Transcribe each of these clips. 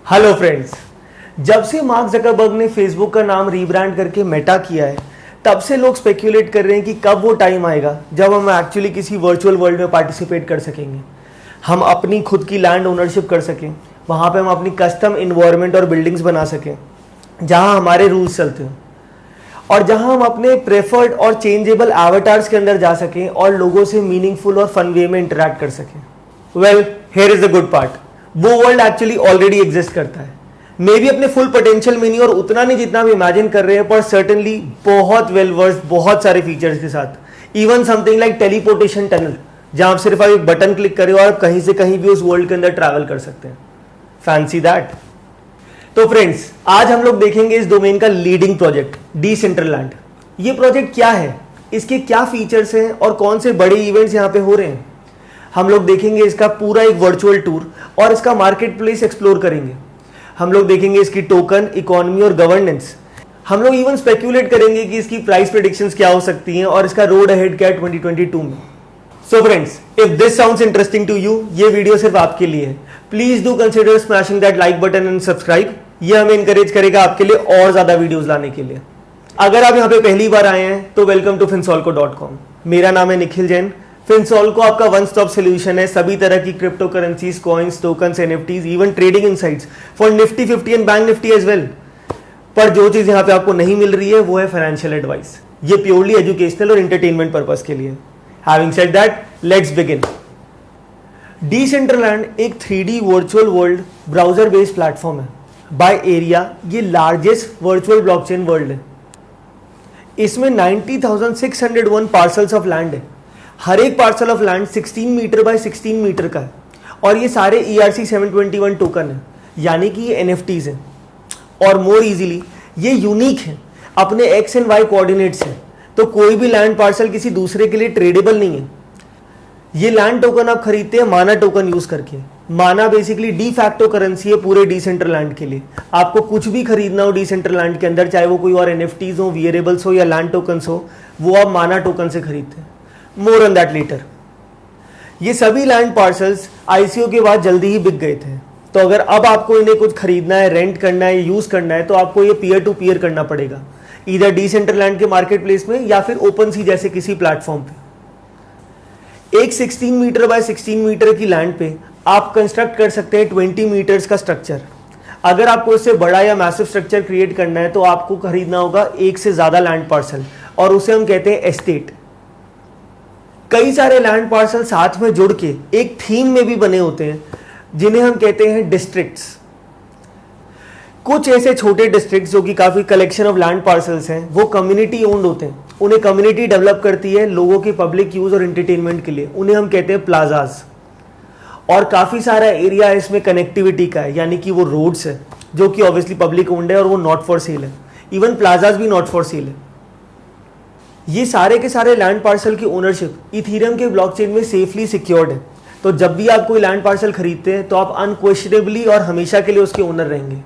Hello friends, जब से mark Zuckerberg ने फेसबुक का नाम रीब्रांड करके मेटा किया है, तब से लोग स्पेक्यूलेट कर रहे हैं कि कब वो टाइम आएगा जब हम एक्चुअली किसी वर्चुअल वर्ल्ड में पार्टिसिपेट कर सकेंगे। हम अपनी खुद की लैंड ओनरशिप कर सकें, वहाँ पे हम अपनी कस्टम इन्वायरमेंट और बिल्डिंग्स बना सकें जहाँ हमारे रूल्स चलते हैं, और जहाँ हम अपने प्रेफर्ड और चेंजेबल एवटार्स के अंदर जा सकें और लोगों से मीनिंगफुल और फन वे में इंटरेक्ट कर सकें। Well, here is the good part, वो वर्ल्ड एक्चुअली ऑलरेडी एग्जिस्ट करता है। मे बी अपने फुल पोटेंशियल में नहीं और उतना नहीं जितना हम इमेजिन कर रहे हैं, पर सर्टेनली बहुत वेल वर्स्ड, बहुत सारे फीचर्स के साथ। Even something like teleportation tunnel, जहां आप सिर्फ एक बटन क्लिक करें और आप कहीं से कहीं भी उस वर्ल्ड के अंदर ट्रैवल कर सकते हैं। Fancy that. तो फ्रेंड्स, आज हम लोग देखेंगे इस डोमेन का लीडिंग प्रोजेक्ट डिसेंट्रलैंड। ये प्रोजेक्ट क्या है, इसके क्या फीचर्स हैं और कौन से बड़े इवेंट्स यहाँ पे हो रहे हैं। हम लोग देखेंगे इसका पूरा एक वर्चुअल टूर और इसका मार्केट प्लेस एक्सप्लोर करेंगे। हम लोग देखेंगे इसकी टोकन, इकोनॉमी और गवर्नेंस। हम लोग इवन स्पेक्यूलेट करेंगे कि इसकी प्राइस प्रेडिक्शंस क्या हो सकती हैं और इसका रोड अहेड क्या है 2022 में। So friends, if this sounds interesting to you, ये वीडियो सिर्फ आपके लिए है। Please do consider smashing that like button and subscribe. ये हमें इंकरेज करेगा आपके लिए और ज्यादा वीडियोस लाने के लिए। अगर आप यहाँ पे पहली बार आए हैं तो वेलकम टू finsolco.com। मेरा नाम है निखिल जैन। फिनसॉल्को आपका वन स्टॉप सोल्यूशन है सभी तरह की crypto currencies, coins, tokens, NFTs, even trading insights for Nifty 50 and bank Nifty as well. पर जो चीज यहाँ पे आपको नहीं मिल रही है वो है फाइनेंशियल एडवाइस। ये प्योरली एजुकेशनल और एंटरटेनमेंट पर्पस के लिए। Having said that, let's begin. Decentraland एक 3D virtual world browser based platform है। बाय एरिया ये लार्जेस्ट वर्चुअल ब्लॉकचेन वर्ल्ड है। इसमें 90,601 पार्सल्स ऑफ लैंड है। हर एक parcel of land 16 meter by 16 meter का है और ये सारे ERC 721 टोकन है, यानी कि ये NFTs हैं। और मोर इजीली ये यूनिक है, अपने X एंड Y कोऑर्डिनेट्स हैं, तो कोई भी लैंड पार्सल किसी दूसरे के लिए ट्रेडेबल नहीं है। ये लैंड टोकन आप खरीदते हैं माना टोकन यूज करके। माना बेसिकली डी फैक्टो करेंसी है पूरे डिसेंट्रलैंड के लिए। आपको कुछ भी खरीदना हो डिसेंट्रलैंड के अंदर, चाहे वो कोई और NFTs हो, वेरिएबल्स हो या लैंड टोकन्स हो, वो आप माना टोकन से खरीदते हैं। More on that later. ये सभी लैंड पार्सल्स ICO के बाद जल्दी ही बिक गए थे, तो अगर अब आपको इन्हें कुछ खरीदना है, रेंट करना है, यूज करना है, तो आपको ये पीयर टू पीयर करना पड़ेगा, इधर डिसेंट्रलैंड के मार्केट प्लेस में या फिर ओपन सी जैसे किसी प्लेटफॉर्म पे। एक 16 मीटर बाय 16 मीटर की लैंड पे आप कंस्ट्रक्ट कर सकते हैं 20 मीटर्स का स्ट्रक्चर। अगर आपको इससे बड़ा या मैसिव स्ट्रक्चर क्रिएट करना है तो आपको खरीदना होगा एक से ज्यादा लैंड पार्सल, और उसे हम कहते हैं एस्टेट। कई सारे लैंड पार्सल साथ में जुड़ के एक थीम में भी बने होते हैं, जिन्हें हम कहते हैं डिस्ट्रिक्ट्स। कुछ ऐसे छोटे डिस्ट्रिक्ट्स जो कि काफी कलेक्शन ऑफ लैंड पार्सल्स हैं, वो कम्युनिटी ओन्ड होते हैं। उन्हें कम्युनिटी डेवलप करती है लोगों के पब्लिक यूज और एंटरटेनमेंट के लिए। उन्हें हम कहते हैं प्लाजाज। और काफी सारा एरिया इसमें कनेक्टिविटी का है, यानी कि वो रोड्स है जो कि ऑब्वियसली पब्लिक ओन्ड है और वो नॉट फॉर सेल है। इवन प्लाजाज भी नॉट फॉर सेल है। ये सारे के सारे लैंड पार्सल की ओनरशिप इथीरियम के ब्लॉकचेन में सेफली सिक्योर्ड है। तो जब भी आप कोई लैंड पार्सल खरीदते हैं तो आप अनक्वेश्चनेबली और हमेशा के लिए उसके ओनर रहेंगे।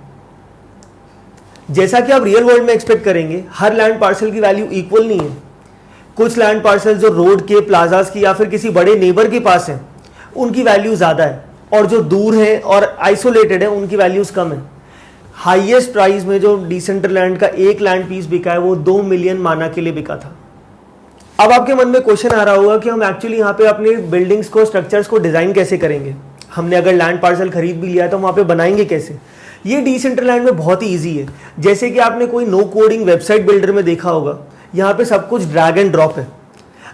जैसा कि आप रियल वर्ल्ड में एक्सपेक्ट करेंगे, हर लैंड पार्सल की वैल्यू इक्वल नहीं है। कुछ लैंड पार्सल जो रोड के, प्लाजाज की या फिर किसी बड़े नेबर के पास है, उनकी वैल्यू ज्यादा है, और जो दूर है और आइसोलेटेड है उनकी वैल्यूज कम है। हाईएस्ट प्राइस में जो डिसेंट्रलैंड का एक लैंड पीस बिका है वो 2 मिलियन माना के लिए बिका था। अब आपके मन में क्वेश्चन आ रहा होगा कि हम एक्चुअली यहाँ पे अपने बिल्डिंग्स को, स्ट्रक्चर्स को डिजाइन कैसे करेंगे। हमने अगर लैंड पार्सल खरीद भी लिया तो हम वहाँ पे बनाएंगे कैसे। ये डिसेंट्रलैंड में बहुत ही ईजी है। जैसे कि आपने कोई नो कोडिंग वेबसाइट बिल्डर में देखा होगा, यहाँ पे सब कुछ ड्रैग एंड ड्रॉप है।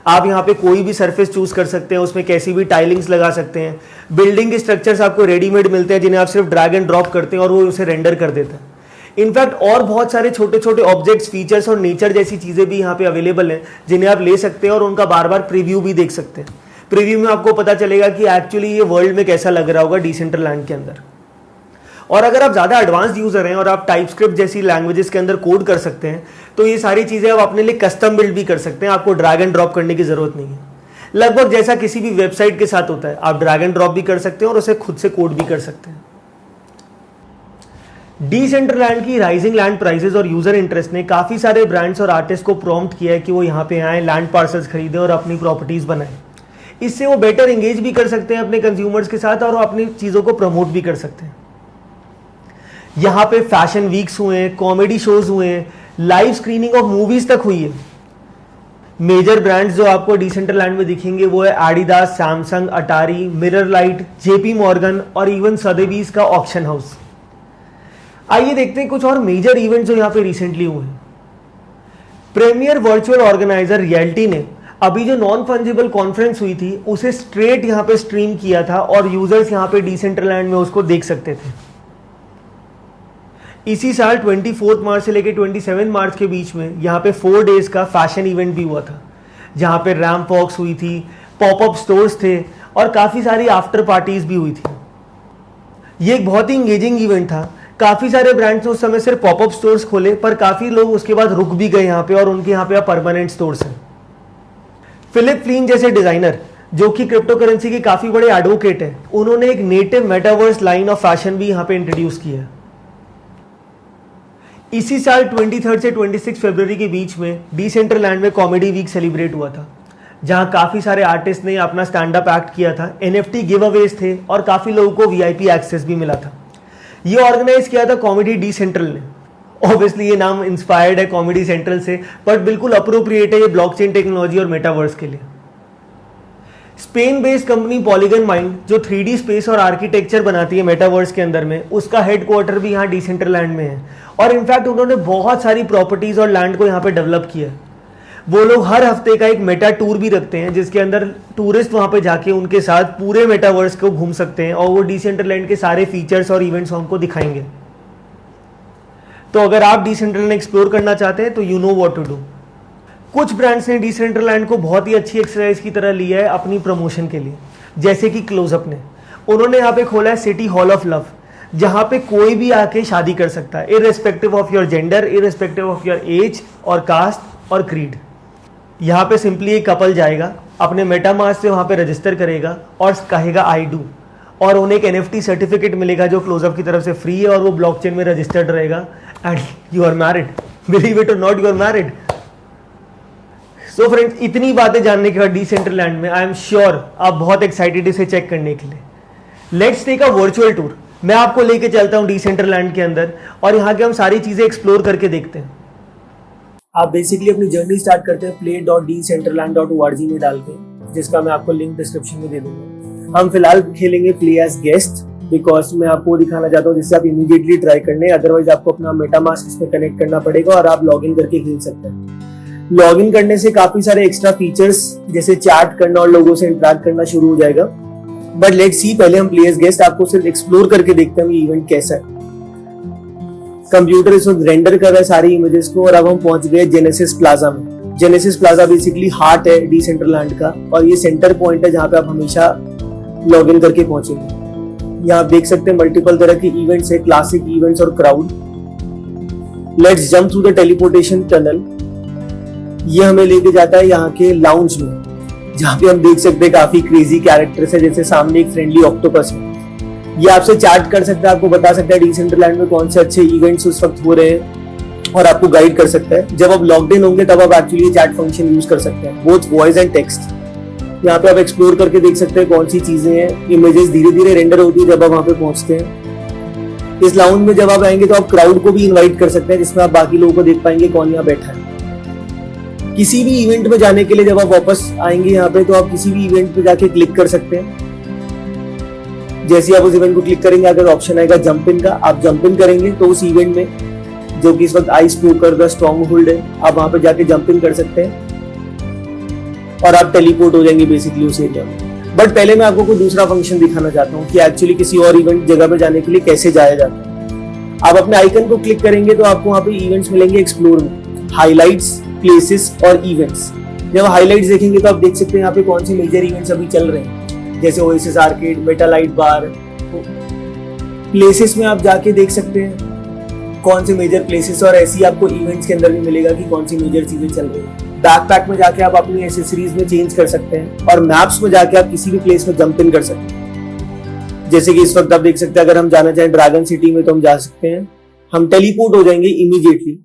आप यहाँ पे कोई भी सरफेस चूज कर सकते हैं, उसमें कैसी भी टाइलिंग्स लगा सकते हैं। बिल्डिंग के स्ट्रक्चर्स आपको रेडीमेड मिलते हैं, जिन्हें आप सिर्फ ड्रैग एंड ड्रॉप करते हैं और वो उसे रेंडर कर देता है। इनफैक्ट और बहुत सारे छोटे छोटे ऑब्जेक्ट्स, फीचर्स और नेचर जैसी चीजें भी यहाँ पे अवेलेबल हैं, जिन्हें आप ले सकते हैं और उनका बार बार प्रीव्यू भी देख सकते हैं। प्रीव्यू में आपको पता चलेगा कि एक्चुअली ये वर्ल्ड में कैसा लग रहा होगा डिसेंट्रलैंड के अंदर। और अगर आप ज्यादा एडवांस यूजर हैं और आप टाइपस्क्रिप्ट जैसी लैंग्वेजेस के अंदर कोड कर सकते हैं, तो ये सारी चीजें आप अपने लिए कस्टम बिल्ड भी कर सकते हैं। आपको ड्रैग एंड ड्रॉप करने की जरूरत नहीं है। लगभग जैसा किसी भी वेबसाइट के साथ होता है, आप ड्रैग एंड ड्रॉप भी कर सकते हैं और उसे खुद से कोड भी कर सकते हैं। डिसेंट्रलैंड की राइजिंग लैंड प्राइसेस और यूजर इंटरेस्ट ने काफी सारे ब्रांड्स और आर्टिस्ट को प्रॉम्प्ट किया है कि वो यहाँ पे आए, लैंड पार्सल्स खरीदें और अपनी प्रॉपर्टीज बनाएं। इससे वो बेटर एंगेज भी कर सकते हैं अपने कंज्यूमर्स के साथ और वो अपनी चीजों को प्रमोट भी कर सकते हैं। यहाँ पे फैशन वीक्स हुए हैं, कॉमेडी शोज हुए हैं, लाइव स्क्रीनिंग ऑफ मूवीज तक हुई है। मेजर ब्रांड्स जो आपको डिसेंट्रलैंड में दिखेंगे वो है एडिडास, सैमसंग, अटारी, मिरर लाइट, जेपी मॉर्गन और इवन सदेबीज का ऑक्शन हाउस। आइए देखते हैं कुछ और मेजर इवेंट्स जो यहाँ पे रिसेंटली हुए हैं। प्रीमियर वर्चुअल ऑर्गेनाइजर रियलिटी ने अभी जो नॉन फंजिबल कॉन्फ्रेंस हुई थी उसे स्ट्रेट यहाँ पे स्ट्रीम किया था और यूजर्स यहाँ पे डिसेंट्रलैंड में उसको देख सकते थे। इसी साल 24 मार्च से लेकर 27 मार्च के बीच में यहाँ पे 4 डेज का फैशन इवेंट भी हुआ था, जहाँ पे रैम्प वॉक्स हुई थी, पॉपअप स्टोर्स थे और काफ़ी सारी आफ्टर पार्टीज भी हुई थी। ये एक बहुत ही इंगेजिंग इवेंट था। काफ़ी सारे ब्रांड्स ने उस समय सिर्फ पॉपअप स्टोर्स खोले, पर काफ़ी लोग उसके बाद रुक भी गए यहाँ पे और उनके यहाँ पे अब परमानेंट स्टोर्स हैं। फिलिप फ्लीन जैसे डिज़ाइनर जो कि क्रिप्टो करेंसी के काफ़ी बड़े एडवोकेट हैं, उन्होंने एक native metaverse line of fashion भी यहाँ पे इंट्रोड्यूस किया है। इसी साल 23 से 26 फरवरी के बीच में डिसेंट्रलैंड में कॉमेडी वीक सेलिब्रेट हुआ था, जहां काफ़ी सारे आर्टिस्ट ने अपना स्टैंड अप एक्ट किया था, NFT गिव अवेज थे और काफ़ी लोगों को VIP एक्सेस भी मिला था। ये ऑर्गेनाइज किया था कॉमेडी डी सेंट्रल ने। ऑब्वियसली ये नाम इंस्पायर्ड है कॉमेडी सेंट्रल से, बट बिल्कुल अप्रोप्रिएट है ये ब्लॉकचेन टेक्नोलॉजी और मेटावर्स के लिए। Spain based company polygon mind जो 3D स्पेस और आर्किटेक्चर बनाती है मेटावर्स के अंदर में, उसका हेडक्वार्टर भी यहाँ डिसेंट्रलैंड में है और इनफैक्ट उन्होंने बहुत सारी प्रॉपर्टीज और लैंड को यहाँ पे डेवलप किया है। वो लोग हर हफ्ते का एक मेटा टूर भी रखते हैं, जिसके अंदर टूरिस्ट वहाँ पे जाके उनके साथ पूरे मेटावर्स को घूम सकते हैं और वो डिसेंट्रलैंड के सारे फीचर्स और इवेंट्स हमको दिखाएंगे। तो अगर आप डिसेंट्रलैंड एक्सप्लोर करना चाहते हैं तो you know what to do. कुछ ब्रांड्स ने डिसेंट्रलैंड को बहुत ही अच्छी एक्सरसाइज की तरह लिया है अपनी प्रमोशन के लिए, जैसे कि क्लोजअप ने। उन्होंने यहाँ पे खोला है सिटी हॉल ऑफ लव, जहाँ पे कोई भी आके शादी कर सकता है, irrespective of your gender, irrespective of your age और कास्ट और क्रीड। यहाँ पे सिंपली एक कपल जाएगा, अपने मेटामास्क से वहाँ पे रजिस्टर करेगा और कहेगा आई डू, और उन्हें एक NFT सर्टिफिकेट मिलेगा जो क्लोजअप की तरफ से फ्री है और वो ब्लॉकचेन में रजिस्टर्ड रहेगा and you are married. Believe it और not, you are married. So friends, इतनी बातें जानने के बाद डिसेंट्रलैंड में आई एम श्योर आप बहुत एक्साइटेड इसे चेक करने के लिए। Let's take a virtual tour. मैं आपको लेके चलता हूँ डिसेंट्रलैंड के अंदर और यहाँ के हम सारी चीजें एक्सप्लोर करके देखते हैं। आप बेसिकली अपनी जर्नी स्टार्ट करते हैं play.decentraland.org में डाल के, जिसका मैं आपको लिंक डिस्क्रिप्शन में दे दूंगा। हम फिलहाल खेलेंगे प्ले एज गेस्ट, बिकॉज मैं आपको दिखाना चाहता हूँ जिससे आप इमीडिएटली ट्राई करने, अदरवाइज आपको अपना मेटामास्क इसमें कनेक्ट करना पड़ेगा और आप लॉग इन करके खेल सकते हैं। लॉग इन करने से काफी सारे एक्स्ट्रा फीचर्स जैसे चैट करना और लोगों से इंटरेक्ट करना शुरू हो जाएगा। बट लेट्स सी, पहले हम प्ले एज गेस्ट आपको सिर्फ एक्सप्लोर करके देखते हैं ये इवेंट कैसा है। कंप्यूटर इस वक्त रेंडर कर रहा है सारी इमेजेस को और अब हम पहुंच गए जेनेसिस प्लाजा में। जेनेसिस प्लाजा बेसिकली हार्ट है डिसेंट्रलैंड का और ये सेंटर पॉइंट है जहां पे आप हमेशा लॉग इन करके पहुंचेंगे। यहाँ आप देख सकते हैं मल्टीपल तरह के इवेंट्स है, क्लासिक इवेंट्स और crowd. Let's jump through the teleportation tunnel. ये हमें लेके जाता है यहाँ के लाउंज में, जहाँ पे हम देख सकते हैं काफी क्रेजी कैरेक्टर्स है, जैसे सामने एक फ्रेंडली ऑक्टोपस है। ये आपसे चैट कर सकता है, आपको बता सकता है डिसेंट्रलैंड में कौन से अच्छे इवेंट्स उस वक्त हो रहे हैं और आपको गाइड कर सकता है। जब आप लॉक्ड इन होंगे तब आप एक्चुअली चैट फंक्शन यूज कर सकते हैं, बोथ वॉइस एंड टेक्स्ट। यहाँ पे आप एक्सप्लोर करके देख सकते हैं कौन सी चीजें हैं। इमेजेस धीरे धीरे रेंडर होती है जब आप वहाँ पे पहुंचते हैं। इस लाउंज में जब आप आएंगे तो आप क्राउड को भी इन्वाइट कर सकते हैं, जिसमें आप बाकी लोगों को देख पाएंगे कौन यहाँ बैठा है। किसी भी इवेंट में जाने के लिए जब आप वापस आएंगे यहाँ पे तो आप किसी भी इवेंट पे जाके क्लिक कर सकते हैं। जैसे आप उस इवेंट को क्लिक करेंगे, अगर ऑप्शन आएगा जंप इन का, आप जंप इन करेंगे तो उस इवेंट में जो कि इस वक्त ice poker the strong hold है, आप वहां पे जाके जंप इन कर सकते हैं और आप टेलीपोर्ट हो जाएंगे बेसिकली उस एरिया में। बट पहले मैं आपको कोई दूसरा फंक्शन दिखाना चाहता हूँ कि एक्चुअली किसी और इवेंट जगह पे जाने के लिए कैसे जाया जाता है। आप अपने आइकन को क्लिक करेंगे तो आपको वहाँ पे इवेंट्स मिलेंगे एक्सप्लोर में, हाईलाइट्स, प्लेसेस और इवेंट्स। जब हाईलाइट्स देखेंगे तो आप देख सकते हैं यहाँ पे कौन से मेजर इवेंट्स अभी चल रहे हैं, जैसे ओएसिस आर्केड, मेटालाइट बार। प्लेसेस में आप जाके देख सकते हैं कौन से मेजर प्लेसेस, और ऐसी आपको इवेंट्स के अंदर भी मिलेगा कि कौन सी मेजर चीजें चल रही है। बैकपैक में जाके आप अपनी एसेसरीज में चेंज कर सकते हैं और मैप्स में जाके आप किसी भी प्लेस में जंप इन कर सकते हैं। जैसे कि इस वक्त आप देख सकते हैं अगर हम जाना चाहें ड्रैगन सिटी में तो हम जा सकते हैं, हम टेलीपोर्ट हो जाएंगे इमीडिएटली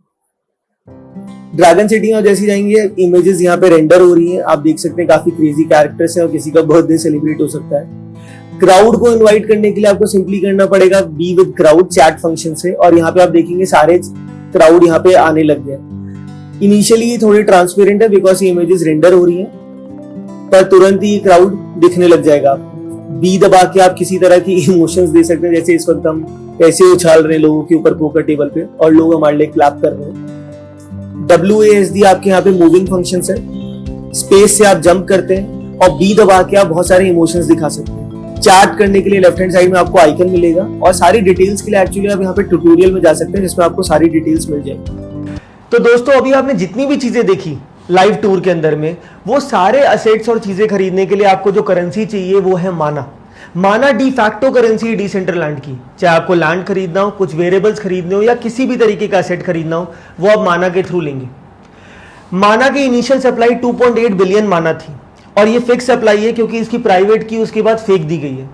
ड्रैगन सिटी में। जैसे जाएंगे इमेजेस यहाँ पे रेंडर हो रही हैं, आप देख सकते हैं काफी क्रेजी कैरेक्टर्स हैं और किसी का बर्थडे सेलिब्रेट हो सकता है। क्राउड को इनवाइट करने के लिए आपको सिंपली करना पड़ेगा be with crowd chat function से, और यहाँ पे आप देखेंगे सारे क्राउड यहाँ पे आने लग गए। इनिशियली ये थोड़ी ट्रांसपेरेंट है बिकॉज ये इमेजेस रेंडर हो रही हैं, पर तुरंत ही क्राउड दिखने लग जाएगा आपको। बी दबा के आप किसी तरह की इमोशंस दे सकते हैं, जैसे इस वक्त हम ऐसे उछाल रहे हैं लोगों के ऊपर पोकर टेबल पे और लोग हमारे लिए क्लैप कर रहे हैं। WASD आपके यहाँ पे मूविंग फंक्शन है, स्पेस से आप जंप करते हैं, और बी दबा के आप बहुत सारे इमोशंस दिखा सकते हैं। चैट करने के लिए लेफ्ट हैंड साइड में आपको आइकन मिलेगा, और सारी डिटेल्स के लिए एक्चुअली आप यहाँ पे ट्यूटोरियल में जा सकते हैं जिसमें आपको सारी डिटेल्स मिल जाएगी। तो दोस्तों अभी आपने जितनी भी चीजें देखी लाइव टूर के अंदर में, वो सारे असेट्स और चीजें खरीदने के लिए आपको जो करेंसी चाहिए वो है माना। माना डी फैक्टो करेंसी है डिसेंट्रलैंड की। चाहे आपको लैंड खरीदना हो, कुछ वेरिएबल्स खरीदने हो, या किसी भी तरीके का असेट खरीदना हो, वो आप माना के थ्रू लेंगे। माना की इनिशियल सप्लाई 2.8 बिलियन माना थी, और ये फिक्स सप्लाई है क्योंकि इसकी प्राइवेट की उसके बाद फेंक दी गई है।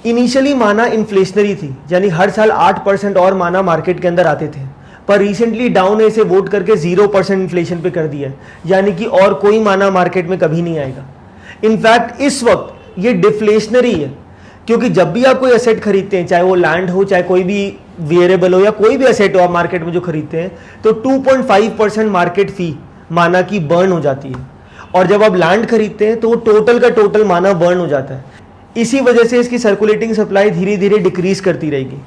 इनिशियली माना इन्फ्लेशनरी थी, यानी हर साल 8% और माना मार्केट के अंदर आते थे, पर रिसेंटली डाउन ने इसे वोट करके 0% इन्फ्लेशन पे कर दिया है, यानी कि और कोई माना मार्केट में कभी नहीं आएगा। इनफैक्ट इस वक्त ये डिफ्लेशनरी है, क्योंकि जब भी आप कोई असेट खरीदते हैं, चाहे वो लैंड हो, चाहे कोई भी वेरिएबल हो, या कोई भी असेट हो आप मार्केट में जो खरीदते हैं, तो 2.5% मार्केट फी माना की बर्न हो जाती है। और जब आप लैंड खरीदते हैं तो टोटल का टोटल माना बर्न हो जाता है। इसी वजह से इसकी सर्कुलेटिंग सप्लाई धीरे धीरे डिक्रीज करती रहेगी।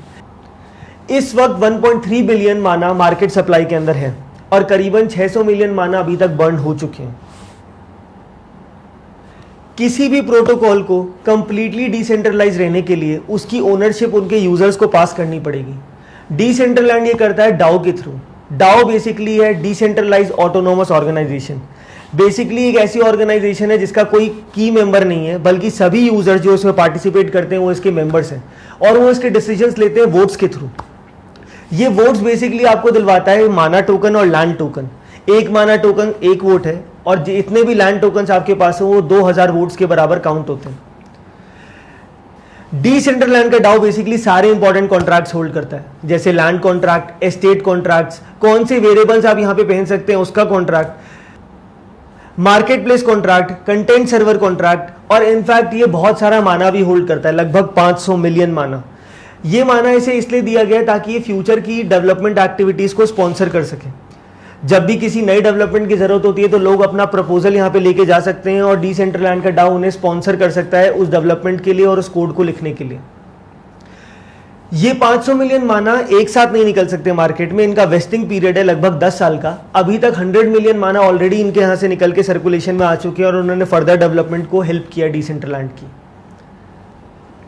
इस वक्त 1.3 बिलियन माना मार्केट सप्लाई के अंदर है, और करीबन 600 मिलियन माना अभी तक बर्न हो चुके हैं। किसी भी प्रोटोकॉल को कंप्लीटली डिसेंट्रलाइज रहने के लिए उसकी ओनरशिप उनके यूजर्स को पास करनी पड़ेगी। डिसेंट्रलैंड ये करता है डाओ के थ्रू। डाओ बेसिकली है डिसेंट्रलाइज ऑटोनोमस ऑर्गेनाइजेशन। बेसिकली एक ऐसी ऑर्गेनाइजेशन है जिसका कोई की मेंबर नहीं है, बल्कि सभी यूजर्स जो इसमें पार्टिसिपेट करते हैं वो इसके मेंबर्स हैं, और वो इसके डिसीजंस लेते हैं वोट्स के थ्रू। ये वोट्स बेसिकली आपको दिलवाता है माना टोकन और लैंड टोकन। एक माना टोकन एक वोट है, और जितने भी लैंड टोकन्स आपके पास है वो 2000 वोट्स के बराबर काउंट होते हैं। डिसेंट्रलैंड का डाओ बेसिकली सारे इंपॉर्टेंट कॉन्ट्रैक्ट्स होल्ड करता है, जैसे लैंड कॉन्ट्रैक्ट, एस्टेट कॉन्ट्रैक्ट्स, कौन से वेरिएबल्स आप यहां पे पहन सकते हैं उसका contract, market place contract, content server contract, और इनफैक्ट ये बहुत सारा माना भी होल्ड करता है, लगभग 500 मिलियन माना। ये माना इसे इसलिए दिया गया ताकि ये फ्यूचर की डेवलपमेंट एक्टिविटीज को स्पॉन्सर कर सके। जब भी किसी नई डेवलपमेंट की जरूरत होती है तो लोग अपना प्रपोजल यहाँ पे लेके जा सकते हैं, और डिसेंट्रलैंड का डाओ उन्हें स्पॉन्सर कर सकता है उस डेवलपमेंट के लिए और उस कोड को लिखने के लिए। ये 500 मिलियन माना एक साथ नहीं निकल सकते मार्केट में, इनका वेस्टिंग पीरियड है लगभग 10 साल का। अभी तक 100 मिलियन माना ऑलरेडी इनके यहाँ से निकल के सर्कुलेशन में आ चुके हैं, और उन्होंने फर्दर डेवलपमेंट को हेल्प किया डिसेंट्रलैंड की।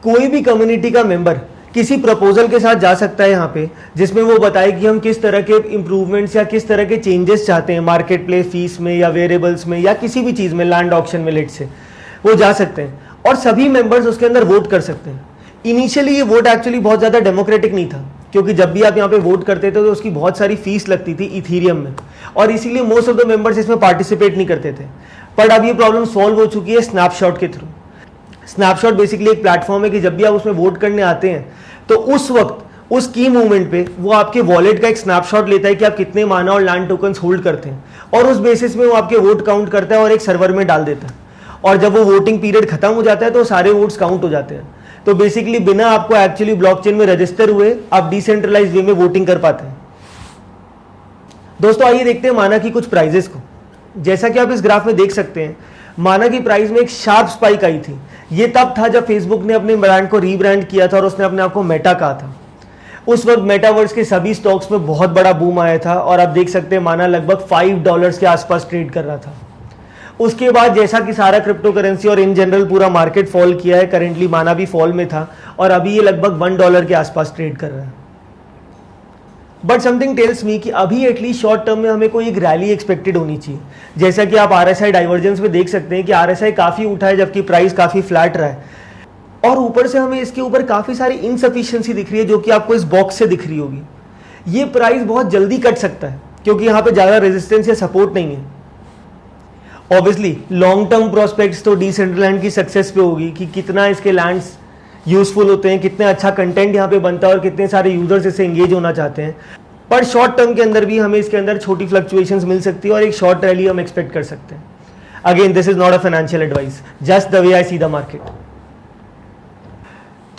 कोई भी कम्युनिटी का मेंबर किसी प्रपोजल के साथ जा सकता है यहाँ पे, जिसमें वो बताए कि हम किस तरह के इंप्रूवमेंट्स या किस तरह के चेंजेस चाहते हैं मार्केट प्लेस फीस में या वेरिएबल्स में या किसी भी चीज़ में, लैंड ऑक्शन में लेट से वो जा सकते हैं, और सभी मेंबर्स उसके अंदर वोट कर सकते हैं। इनिशियली ये वोट एक्चुअली बहुत ज़्यादा डेमोक्रेटिक नहीं था, क्योंकि जब भी आप यहाँ पे वोट करते थे तो उसकी बहुत सारी फीस लगती थी इथीरियम में, और इसीलिए मोस्ट ऑफ द मेंबर्स इसमें पार्टिसिपेट नहीं करते थे। पर अब ये प्रॉब्लम सॉल्व हो चुकी है स्नैपशॉट के थ्रू। स्नैपशॉट बेसिकली एक प्लेटफॉर्म है कि जब भी आप उसमें वोट करने आते हैं तो उस वक्त उस की मूवमेंट पे वो आपके वॉलेट का एक स्नैपशॉट लेता है कि आप कितने माना और लैंड टोकन्स होल्ड करते हैं, और उस बेसिस में वो आपके वोट काउंट करता है और एक सर्वर में डाल देता है, और जब वो वोटिंग पीरियड खत्म हो जाता है तो सारे वोट्स काउंट हो जाते हैं। तो बेसिकली बिना आपको एक्चुअली ब्लॉकचेन में रजिस्टर हुए आप डिसेंट्रलाइज्ड वे में वोटिंग कर पाते हैं। दोस्तों आइए देखते हैं माना की कुछ प्राइजेस को। जैसा कि आप इस ग्राफ में देख सकते हैं, माना की प्राइस में एक शार्प स्पाइक आई थी। ये तब था जब फेसबुक ने अपने ब्रांड को रीब्रांड किया था और उसने अपने आप को मेटा कहा था। उस वक्त मेटावर्स के सभी स्टॉक्स में बहुत बड़ा बूम आया था, और आप देख सकते हैं माना लगभग $5 के आसपास ट्रेड कर रहा था। उसके बाद जैसा कि सारा क्रिप्टो करेंसी और इन जनरल पूरा मार्केट फॉल किया है, करेंटली माना भी फॉल में था, और अभी ये लगभग $1 के आसपास ट्रेड कर रहा है। बट समथिंग टेल्स मी कि अभी एटलीस्ट शॉर्ट टर्म में हमें कोई एक रैली एक्सपेक्टेड होनी चाहिए। जैसा कि आप RSI डाइवर्जेंस में देख सकते हैं कि RSI काफ़ी उठा है जबकि प्राइस काफ़ी फ्लैट रहा है, और ऊपर से हमें इसके ऊपर काफ़ी सारी इनसफिशिएंसी दिख रही है जो कि आपको इस बॉक्स से दिख रही होगी। ये प्राइस बहुत जल्दी कट सकता है क्योंकि यहाँ पे ज़्यादा रेजिस्टेंस या सपोर्ट नहीं है। ऑब्वियसली लॉन्ग टर्म प्रोस्पेक्ट्स तो डिसेंट्रलैंड की सक्सेस पे होगी कि कितना इसके लैंड्स यूजफुल होते हैं, कितने अच्छा कंटेंट यहाँ पे बनता है और कितने सारे यूजर्स इससे एंगेज होना चाहते हैं। पर शॉर्ट टर्म के अंदर भी हमें इसके अंदर छोटी फ्लक्चुएशंस मिल सकती है और एक शॉर्ट रैली हम एक्सपेक्ट कर सकते हैं। Again this is not a financial advice, just the way I see the market.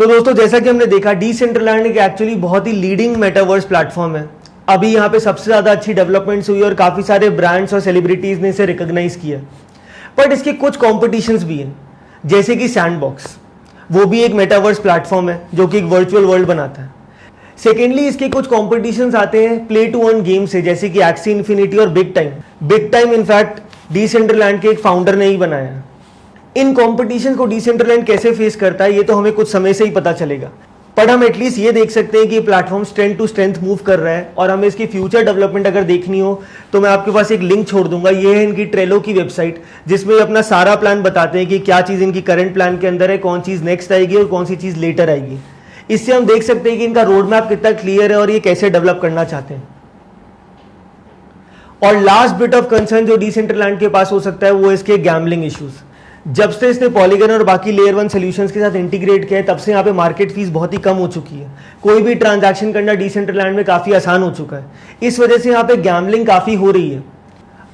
तो दोस्तों जैसा कि हमने देखा, डिसेंट्रलैंड एक एक्चुअली बहुत ही लीडिंग मेटावर्स प्लेटफॉर्म है। अभी यहाँ पे सबसे ज़्यादा अच्छी डेवलपमेंट्स हुई और काफ़ी सारे ब्रांड्स और सेलिब्रिटीज़ ने इसे रिकॉग्नाइज किया। बट इसके कुछ कॉम्पिटिशन्स भी हैं, जैसे कि सैंडबॉक्स, वो भी एक मेटावर्स प्लेटफॉर्म है जो कि एक वर्चुअल वर्ल्ड बनाता है। सेकेंडली इसके कुछ कॉम्पिटिशन्स आते हैं प्ले टू अर्न गेम से, जैसे कि एक्सी इन्फिनिटी और big time. Big time in fact Decentraland के एक फाउंडर ने ही बनाया है। इन कॉम्पिटिशन को डिसेंट्रलैंड कैसे फेस करता है ये तो हमें कुछ समय से ही पता चलेगा, पर हम एटलीस्ट ये देख सकते हैं कि ये platform strength to strength move कर रहा है। और हमें इसकी फ्यूचर डेवलपमेंट अगर देखनी हो तो मैं आपके पास एक लिंक छोड़ दूंगा। ये है इनकी ट्रेलो की वेबसाइट, जिसमें अपना सारा प्लान बताते हैं कि क्या चीज़ इनकी करंट प्लान के अंदर है, कौन चीज़ नेक्स्ट आएगी और कौन सी चीज़ लेटर आएगी। इससे हम देख सकते हैं कि इनका रोड मैप कितना क्लियर है और ये कैसे डेवलप करना चाहते हैं। और लास्ट बिट ऑफ कंसर्न जो डिसेंट्रलैंड के पास हो सकता है वो इसके गैम्बलिंग इश्यूज। जब से इसने पॉलीगन और बाकी लेयर 1 सॉल्यूशंस के साथ इंटीग्रेट किया है, तब से यहाँ पे मार्केट फीस बहुत ही कम हो चुकी है। कोई भी ट्रांजैक्शन करना डिसेंट्रलैंड में काफ़ी आसान हो चुका है। इस वजह से यहाँ पे गैम्बलिंग काफ़ी हो रही है।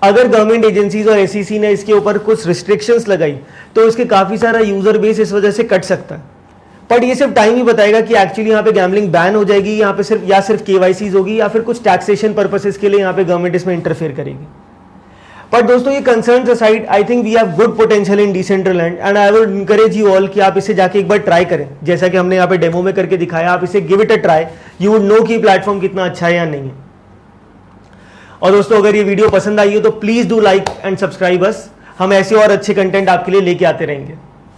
अगर गवर्नमेंट एजेंसीज और एसईसी ने इसके ऊपर कुछ रिस्ट्रिक्शंस लगाई तो इसके काफ़ी सारा यूजर बेस इस वजह से कट सकता है। बट ये सिर्फ टाइम ही बताएगा कि एक्चुअली यहाँ पे गैम्बलिंग बैन हो जाएगी, यहाँ पे सिर्फ केवाईसीज होगी, या फिर कुछ टैक्सेशन पर्पसेस के लिए यहाँ पे गवर्नमेंट इसमें इंटरफेयर करेगी। पर दोस्तों ये concerns aside, I think we have good potential in Decentraland and I would encourage you all कि आप इसे जाके एक बार ट्राई करें। जैसा कि हमने यहाँ पे डेमो में करके दिखाया, आप इसे give it a try, you would know कि प्लेटफॉर्म कितना अच्छा है या नहीं है। और दोस्तों अगर ये वीडियो पसंद आई हो तो please do like and subscribe us. हम ऐसे और अच्छे कंटेंट आपके लिए लेके आते रहेंगे।